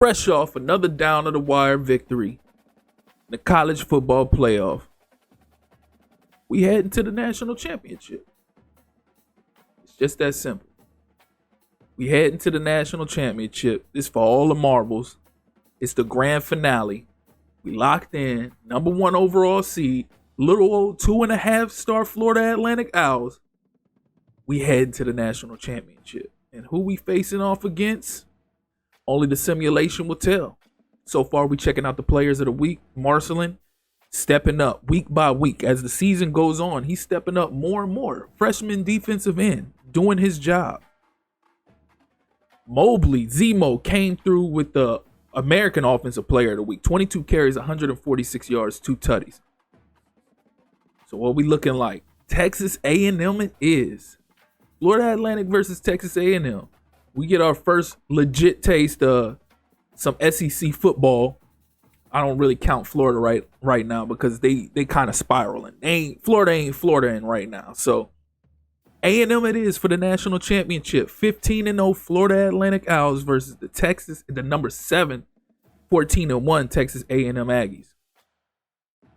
Fresh off another down of the wire victory in the college football playoff, we heading to the national championship. It's just that simple. We heading to the national championship. This for all the marbles. It's the grand finale. We locked in, number one overall seed, little old 2.5-star Florida Atlantic Owls. We head to the national championship. And who we facing off against? Only the simulation will tell. So far, we checking out the players of the week. Marcelin stepping up week by week. As the season goes on, he's stepping up more and more. Freshman defensive end, doing his job. Mobley, Zemo, came through with the American Offensive Player of the Week. 22 carries, 146 yards, 2 tutties. So what we looking like? Texas A&M it is. Florida Atlantic versus Texas A&M. We get our first legit taste of some SEC football. I don't really count Florida right now because they kind of spiraling. Florida ain't Florida right now. So A&M it is for the national championship. 15-0 Florida Atlantic Owls versus the number 7, 14-1 Texas A&M Aggies.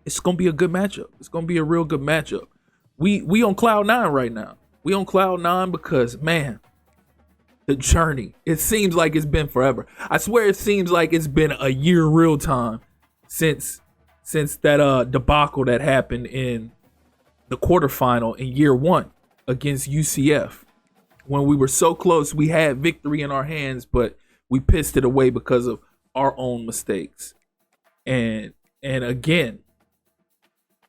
It's gonna be a good matchup. It's gonna be a real good matchup. We on cloud 9 right now. We on cloud 9 because, man, the journey, it seems like it's been forever. I swear it seems like it's been a year real time since that debacle that happened in the quarterfinal in year 1 against UCF. When we were so close, we had victory in our hands, but we pissed it away because of our own mistakes. And again,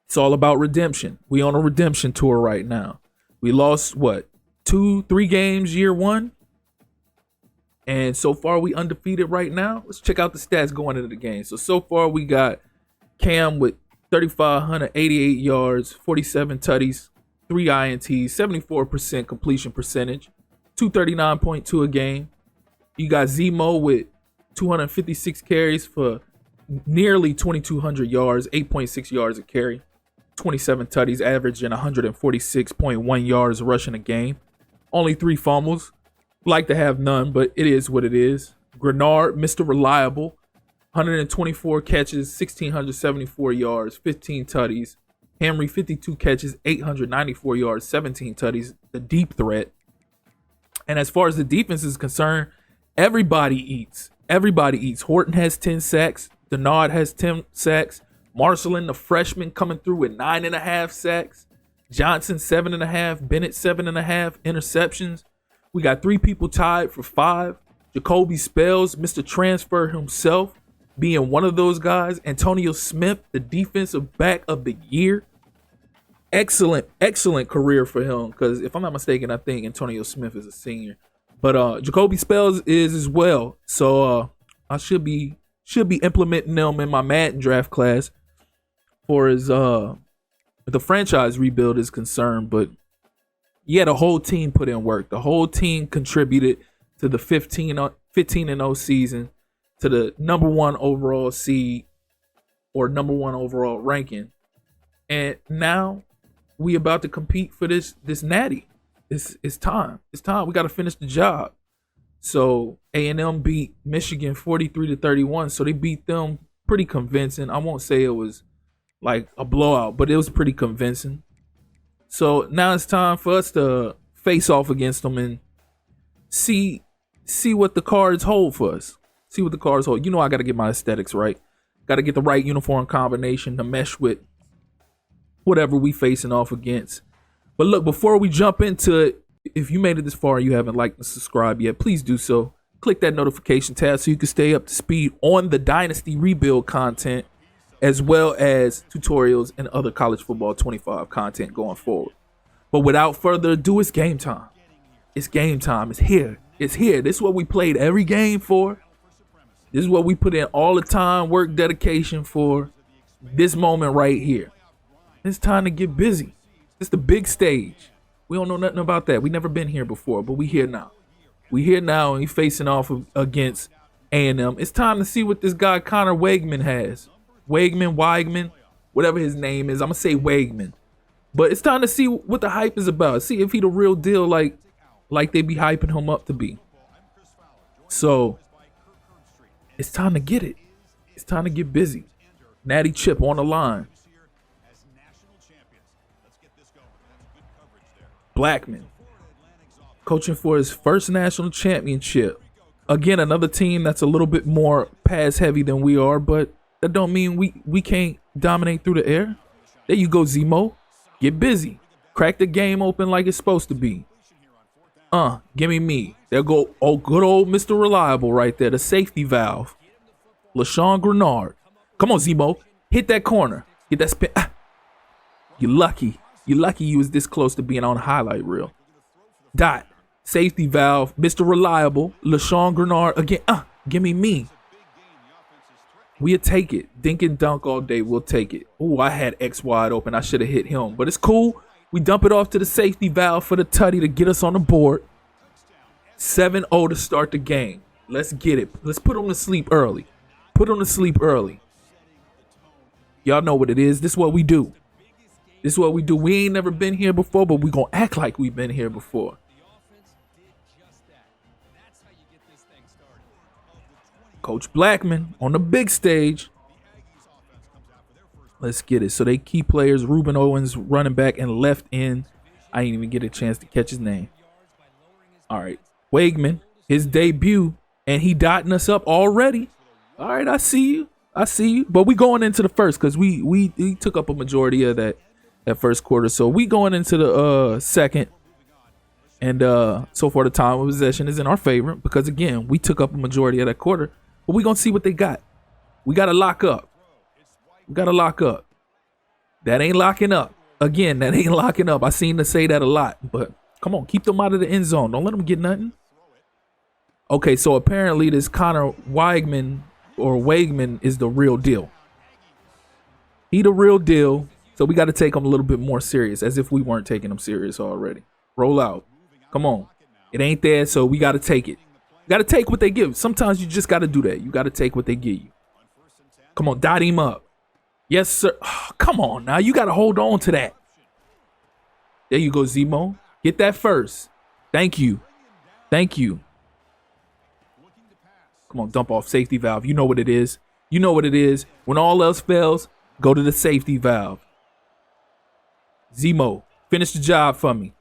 it's all about redemption. We on a redemption tour right now. We lost 2-3 games year 1. And so far, we undefeated right now. Let's check out the stats going into the game. So far, we got Cam with 3,588 yards, 47 tutties, 3 INTs, 74% completion percentage, 239.2 a game. You got Zemo with 256 carries for nearly 2,200 yards, 8.6 yards a carry, 27 tutties, averaging 146.1 yards rushing a game. Only 3 fumbles. Like to have none, but it is what it is. Grenard, Mr. Reliable, 124 catches, 1,674 yards, 15 tutties. Henry, 52 catches, 894 yards, 17 tutties, the deep threat. And as far as the defense is concerned, everybody eats. Everybody eats. Horton has 10 sacks. Denard has 10 sacks. Marcelin, the freshman, coming through with 9.5 sacks. Johnson, 7.5. Bennett, 7.5 interceptions. We got 3 people tied for 5. Jacoby Spells, Mr. Transfer himself, being one of those guys. Antonio Smith, the defensive back of the year. Excellent career for him. Because if I'm not mistaken, I think Antonio Smith is a senior. But Jacoby Spells is as well. So I should be implementing them in my Madden draft class for as the franchise rebuild is concerned. But yeah, the whole team put in work. The whole team contributed to the 15-0 season, to the number 1 overall seed or number 1 overall ranking. And now we about to compete for this natty. It's time. It's time. We got to finish the job. So A&M beat Michigan 43-31. So they beat them pretty convincing. I won't say it was like a blowout, but it was pretty convincing. So now it's time for us to face off against them and see what the cards hold for us. See what the cards hold. You know I got to get my aesthetics right. Got to get the right uniform combination to mesh with whatever we facing off against. But look, before we jump into it, if you made it this far and you haven't liked and subscribed yet, please do so. Click that notification tab so you can stay up to speed on the Dynasty rebuild content, as well as tutorials and other college football 25 content going forward. But without further ado, it's game time. It's game time. It's here. It's here. This is what we played every game for. This is what we put in all the time, work, dedication for. This moment right here. It's time to get busy. It's the big stage. We don't know nothing about that. We never been here before, but we here now. We here now and we facing off against A&M. It's time to see what this guy Connor Weigman has. Weigman, whatever his name is. I'm going to say Weigman. But it's time to see what the hype is about. See if he the real deal like they be hyping him up to be. So It's time to get it. It's time to get busy. Natty Chip on the line. Blackman coaching for his first national championship. Again, another team that's a little bit more pass heavy than we are, but that don't mean we can't dominate through the air. There you go, Zemo. Get busy. Crack the game open like it's supposed to be. Give me. There go, good old Mr. Reliable right there, the safety valve. LaShawn Grenard. Come on, Zemo. Hit that corner. Get that spin. You're lucky. You're lucky you was this close to being on a highlight reel. Dot. Safety valve. Mr. Reliable. LaShawn Grenard. Again. Give me. We'll take it. Dink and dunk all day. We'll take it. Oh, I had X wide open. I should have hit him. But it's cool. We dump it off to the safety valve for the tutty to get us on the board. 7-0 to start the game. Let's get it. Let's put them to sleep early. Put them to sleep early. Y'all know what it is. This is what we do. This is what we do. We ain't never been here before, but we gonna act like we've been here before. Coach Blackman on the big stage. Let's get it. So they key players, Ruben Owens, running back, and left end. I didn't even get a chance to catch his name. All right. Wegman, his debut, and he dotting us up already. All right, I see you. But we going into the first because we took up a majority of that first quarter. So we going into the second. And so far the time of possession is in our favor because, again, we took up a majority of that quarter. But we going to see what they got. We got to lock up. That ain't locking up. Again, that ain't locking up. I seen to say that a lot. But come on, keep them out of the end zone. Don't let them get nothing. Okay, so apparently this Connor Weigman is the real deal. He the real deal. So we got to take him a little bit more serious, as if we weren't taking him serious already. Roll out. Come on. It ain't there, so we got to take it. You got to take what they give. Sometimes you just got to do that. You got to take what they give you. Come on, dot him up. Yes, sir. Oh, come on now. You got to hold on to that. There you go, Zemo. Get that first. Thank you. Come on, dump off safety valve. You know what it is. When all else fails, go to the safety valve. Zemo, finish the job for me.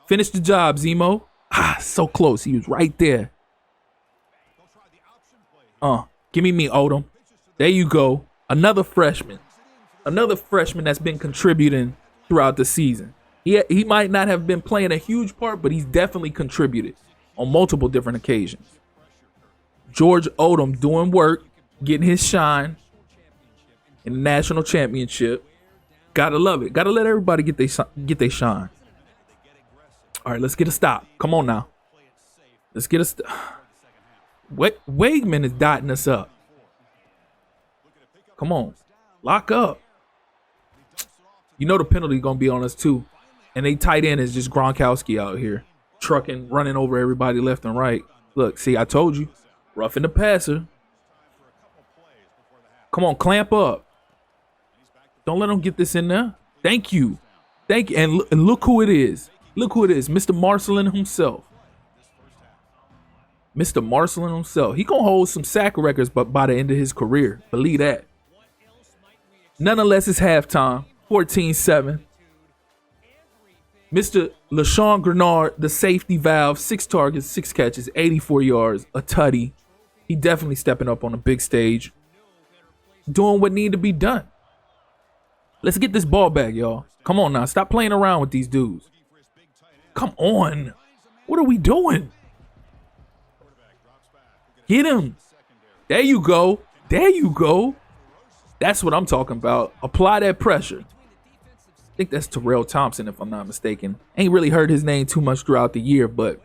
Finish the job, Zemo. So close. He was right there. Give me Odom. There you go. Another freshman that's been contributing throughout the season. He might not have been playing a huge part, but he's definitely contributed on multiple different occasions. George Odom doing work, getting his shine in the national championship. Gotta love it. Gotta let everybody get their shine. All right, let's get a stop. Come on now. Let's get a stop. Wegman is dotting us up. Come on. Lock up. You know the penalty going to be on us too. And they tight end is just Gronkowski out here. Trucking, running over everybody left and right. Look, see, I told you. Roughing the passer. Come on, clamp up. Don't let them get this in there. Thank you. And look who it is. Mr. Marcelin himself. He going to hold some sack records but by the end of his career. Believe that. Nonetheless, it's halftime. 14-7. Mr. LaShawn Grenard, the safety valve, 6 targets, 6 catches, 84 yards, a tutty. He definitely stepping up on the big stage. Doing what need to be done. Let's get this ball back, y'all. Come on now. Stop playing around with these dudes. Come on. What are we doing? Get him. There you go. That's what I'm talking about. Apply that pressure. I think that's Terrell Thompson, if I'm not mistaken. Ain't really heard his name too much throughout the year, but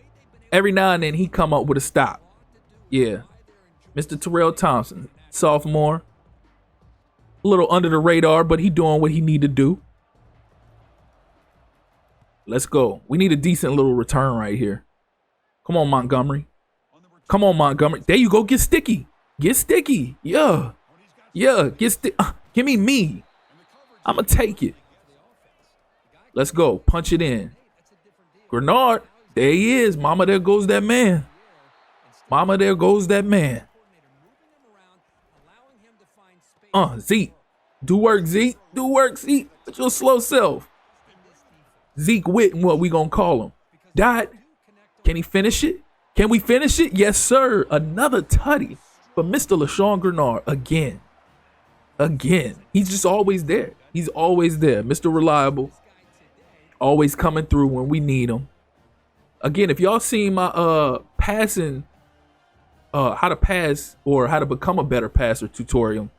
every now and then he come up with a stop. Yeah. Mr. Terrell Thompson, sophomore. A little under the radar, but he doing what he need to do. Let's go. We need a decent little return right here. Come on, Montgomery. There you go. Get sticky. Yeah. Get sticky. Give me. I'm going to take it. Let's go. Punch it in. Grenard. There he is. Mama, there goes that man. Zeke. Do work, Zeke. Do work, Zeke. With your slow self. Zeke Witten, what we gonna call him? Dot. Can he finish it? Can we finish it? Yes, sir. Another tutty for Mr. LaShawn Grenard again. Again. He's just always there. He's always there. Mr. Reliable. Always coming through when we need him. Again, if y'all seen my passing, how to pass or how to become a better passer tutorial,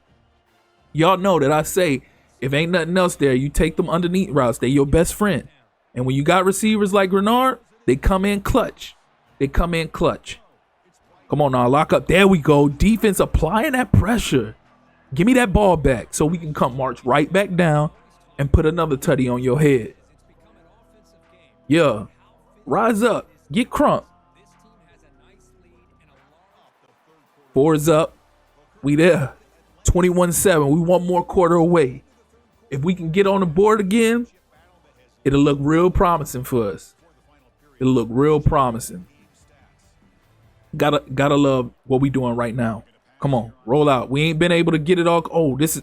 y'all know that I say if ain't nothing else there, you take them underneath routes. They your best friend. And when you got receivers like Grenard, they come in clutch. They come in clutch. Come on now, lock up. There we go. Defense applying that pressure. Give me that ball back so we can come march right back down and put another tutty on your head. Yeah. Rise up. Get crump. 4's up. We there. 21-7. We one more quarter away. If we can get on the board again, it'll look real promising for us. It'll look real promising. Gotta love what we doing right now. Come on, roll out. We ain't been able to get it all. Oh, this is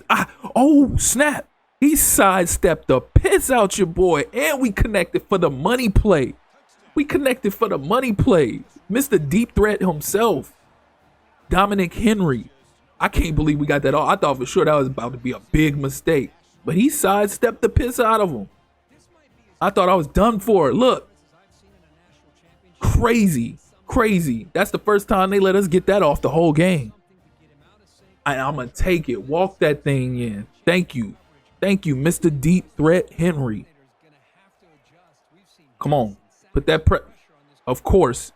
snap. He sidestepped the piss out your boy, and we connected for the money play. We connected for the money play. Mr. Deep Threat himself, Dominic Henry. I can't believe we got that all. I thought for sure that was about to be a big mistake, but he sidestepped the piss out of him. I thought I was done for it. Look. Crazy. That's the first time they let us get that off the whole game. I'm going to take it. Walk that thing in. Thank you, Mr. Deep Threat Henry. Come on. Put that Of course,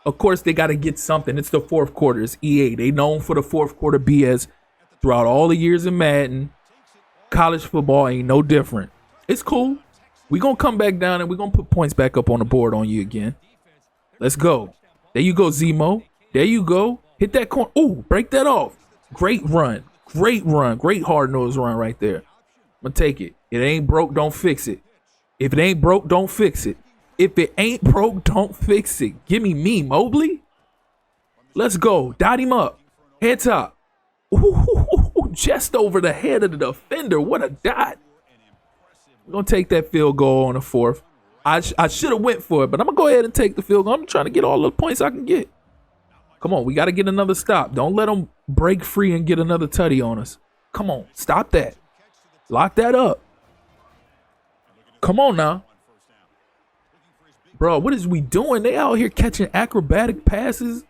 they got to get something. It's the fourth quarter. It's EA. They known for the fourth quarter BS throughout all the years in Madden. College football ain't no different. It's cool. We're going to come back down and we're going to put points back up on the board on you again. Let's go. There you go, Zemo. There you go. Hit that corner. Ooh, break that off. Great run. Great hard-nosed run right there. I'm going to take it. It ain't broke, don't fix it. If it ain't broke, don't fix it. If it ain't broke, don't fix it. Give me Mobley. Let's go. Dot him up. Head top. Ooh, just over the head of the defender. What a dot. We're going to take that field goal on the fourth. I should have went for it, but I'm going to go ahead and take the field goal. I'm trying to get all the points I can get. Come on, we got to get another stop. Don't let them break free and get another tutty on us. Come on, stop that. Lock that up. Come on now. Bro, what is we doing? They out here catching acrobatic passes.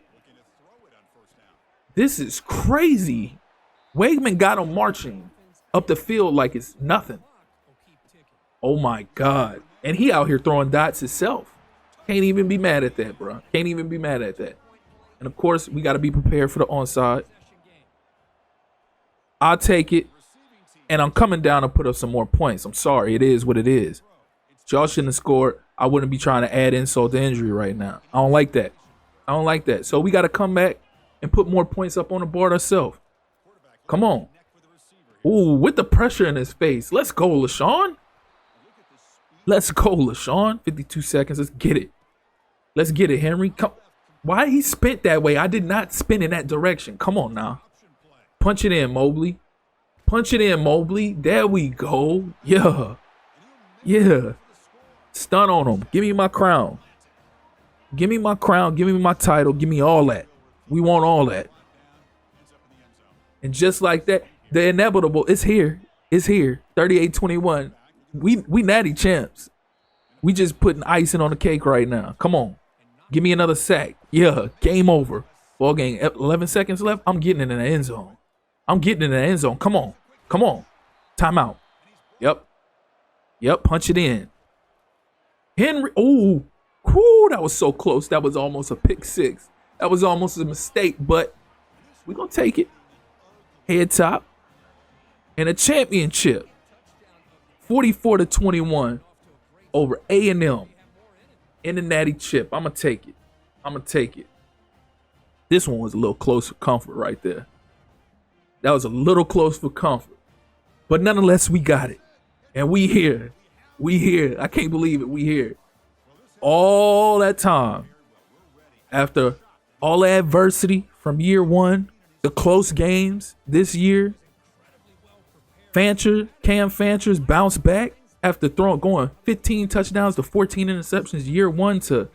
This is crazy. Wegman got them marching up the field like it's nothing. Oh, my God. And he out here throwing dots himself. Can't even be mad at that, bro. Can't even be mad at that. And, of course, we got to be prepared for the onside. I'll take it. And I'm coming down to put up some more points. I'm sorry. It is what it is. Y'all shouldn't have scored. I wouldn't be trying to add insult to injury right now. I don't like that. So we got to come back and put more points up on the board ourselves. Come on. Ooh, with the pressure in his face. Let's go, LaShawn. 52 seconds. Let's get it, Henry. Come. Why he spent that way? I did not spin in that direction. Come on now. Punch it in, Mobley. There we go. Yeah. Stun on him. Give me my crown. Give me my title. Give me all that. We want all that. And just like that, the inevitable is here. 38-21. We natty champs. We just putting icing on the cake right now. Come on. Give me another sack. Yeah, game over. Ball game, 11 seconds left. I'm getting in the end zone. Come on. Timeout. Yep, punch it in. Henry, ooh, that was so close. That was almost a pick six. That was almost a mistake, but we're going to take it. Head top and a championship. 44-21 over A&M in the natty chip. I'm going to take it. This one was a little close for comfort right there. That was a little close for comfort. But nonetheless, we got it. And we here. I can't believe it. We here. All that time. After all the adversity from year one, the close games this year, Cam Fancher's bounce back after going 15 touchdowns to 14 interceptions year one to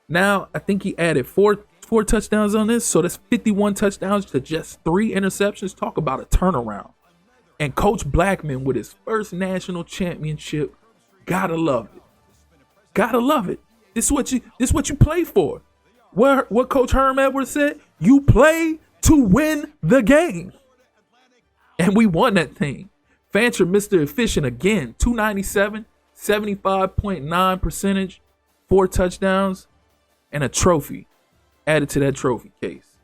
now. I think he added four touchdowns on this, so that's 51 touchdowns to just 3 interceptions. Talk about a turnaround. And Coach Blackman with his first national championship, gotta love it. Gotta love it. This is what you play for. What Coach Herm Edwards said, you play to win the game. And we won that thing. Fancher, Mr. Efficient again, 297, 75.9 percentage, 4 touchdowns, and a trophy added to that trophy case.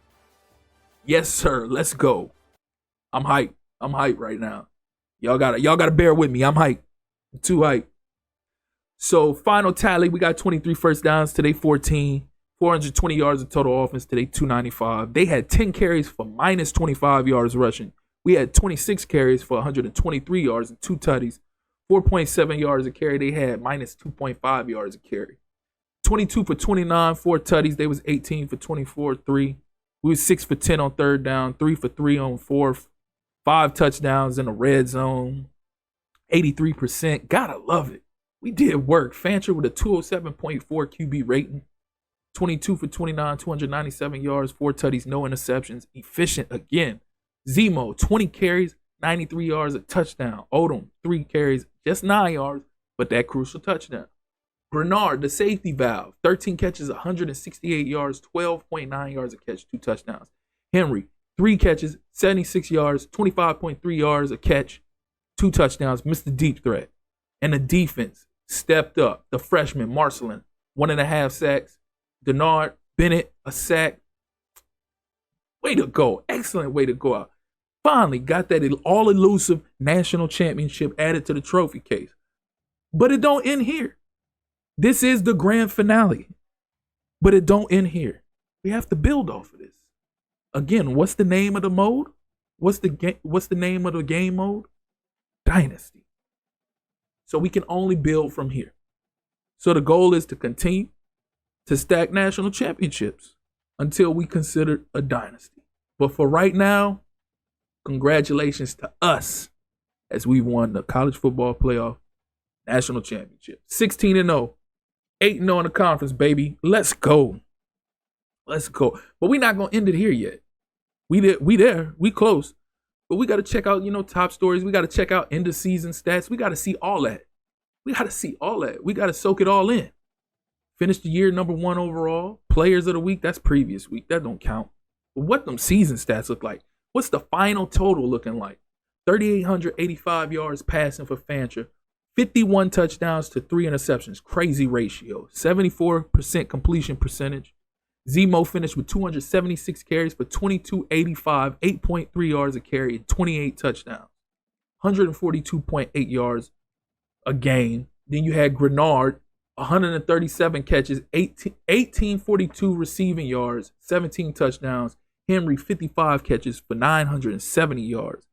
Yes, sir. Let's go. I'm hyped. I'm hyped right now. Y'all gotta bear with me. I'm hyped. I'm too hyped. So final tally, we got 23 first downs, today 14, 420 yards of total offense, today 295. They had 10 carries for minus 25 yards rushing. We had 26 carries for 123 yards and 2 tutties, 4.7 yards a carry. They had minus 2.5 yards a carry. 22 for 29, 4 tutties. They was 18 for 24, 3. We was 6 for 10 on third down, 3 for 3 on fourth, 5 touchdowns in the red zone, 83%. Gotta love it. We did work. Fancher with a 207.4 QB rating, 22 for 29, 297 yards, 4 tutties, no interceptions. Efficient again. Zemo, 20 carries, 93 yards, a touchdown. Odom, 3 carries, just 9 yards, but that crucial touchdown. Bernard, the safety valve, 13 catches, 168 yards, 12.9 yards a catch, 2 touchdowns. Henry, 3 catches, 76 yards, 25.3 yards a catch, 2 touchdowns. Mr. Deep Threat. And the defense stepped up. The freshman, Marcelin, 1.5 sacks. Denard, Bennett, a sack. Way to go. Excellent way to go out. Finally got that all-elusive national championship added to the trophy case. But it don't end here. This is the grand finale. But it don't end here. We have to build off of this. Again, what's the name of the mode? What's the name of the game mode? Dynasty. So we can only build from here. So the goal is to continue to stack national championships until we consider a dynasty. But for right now, congratulations to us as we won the college football playoff national championship. 16-0, 8-0 in the conference, baby. Let's go. Let's go. But we're not going to end it here yet. We there. We close. But we got to check out, top stories. We got to check out end of season stats. We got to see all that. We got to soak it all in. Finish the year number 1 overall. Players of the week, that's previous week. That don't count. But what them season stats look like? What's the final total looking like? 3,885 yards passing for Fancher. 51 touchdowns to 3 interceptions. Crazy ratio. 74% completion percentage. Zemo finished with 276 carries for 2,285, 8.3 yards a carry, and 28 touchdowns. 142.8 yards a game. Then you had Grenard, 137 catches, 1842 receiving yards, 17 touchdowns. Henry, 55 catches for 970 yards.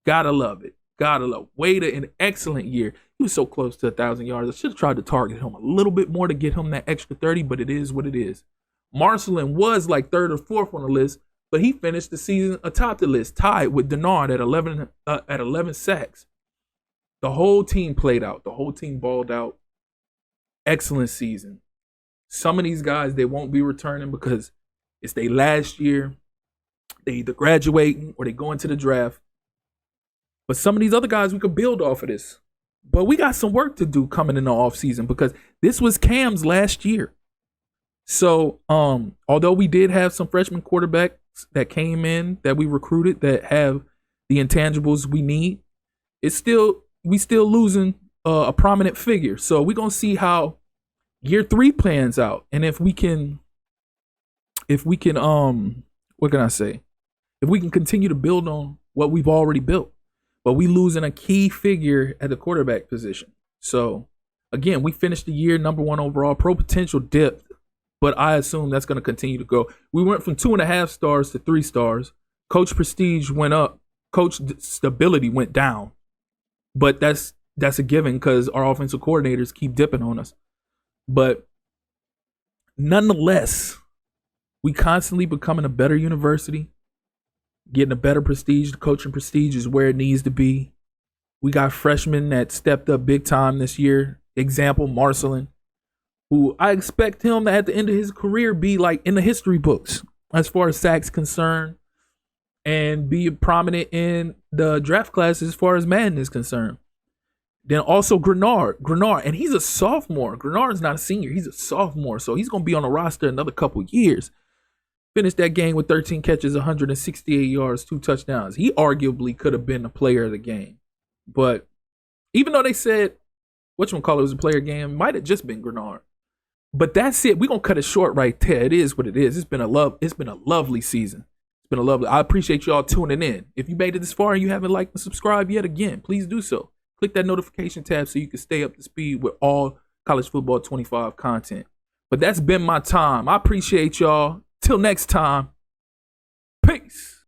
Gotta love it. Gotta love. Wader, an excellent year. He was so close to 1,000 yards. I should have tried to target him a little bit more to get him that extra 30, but it is what it is. Marcelin was like 3rd or 4th on the list, but he finished the season atop the list, tied with Denard at 11 sacks. The whole team played out. The whole team balled out. Excellent season. Some of these guys, they won't be returning because it's their last year. They either graduating or they go into the draft. But some of these other guys, we could build off of this. But we got some work to do coming in the offseason because this was Cam's last year. So, although we did have some freshman quarterbacks that came in that we recruited that have the intangibles we need, we still losing a prominent figure. So we're gonna see how year 3 plans out, and if we can, what can I say? If we can continue to build on what we've already built, but we losing a key figure at the quarterback position. So again, we finished the year number 1 overall. Pro potential dipped. But I assume that's going to continue to go. We went from 2.5 stars to 3 stars. Coach prestige went up. Coach stability went down. But that's a given because our offensive coordinators keep dipping on us. But nonetheless, we constantly becoming a better university, getting a better prestige. The coaching prestige is where it needs to be. We got freshmen that stepped up big time this year. Example, Marcelin, who I expect him to, at the end of his career, be like in the history books as far as sacks concerned, and be prominent in the draft class as far as Madden is concerned. Then also Grenard, and he's a sophomore. Grenard's not a senior, he's a sophomore, so he's going to be on the roster another couple years. Finished that game with 13 catches, 168 yards, 2 touchdowns. He arguably could have been the player of the game. But even though they said whatchamacallit was a player game, it might have just been Grenard. But that's it. We're going to cut it short right there. It is what it is. It's been a lovely season. I appreciate y'all tuning in. If you made it this far and you haven't liked and subscribed yet again, please do so. Click that notification tab so you can stay up to speed with all College Football 25 content. But that's been my time. I appreciate y'all. Till next time. Peace.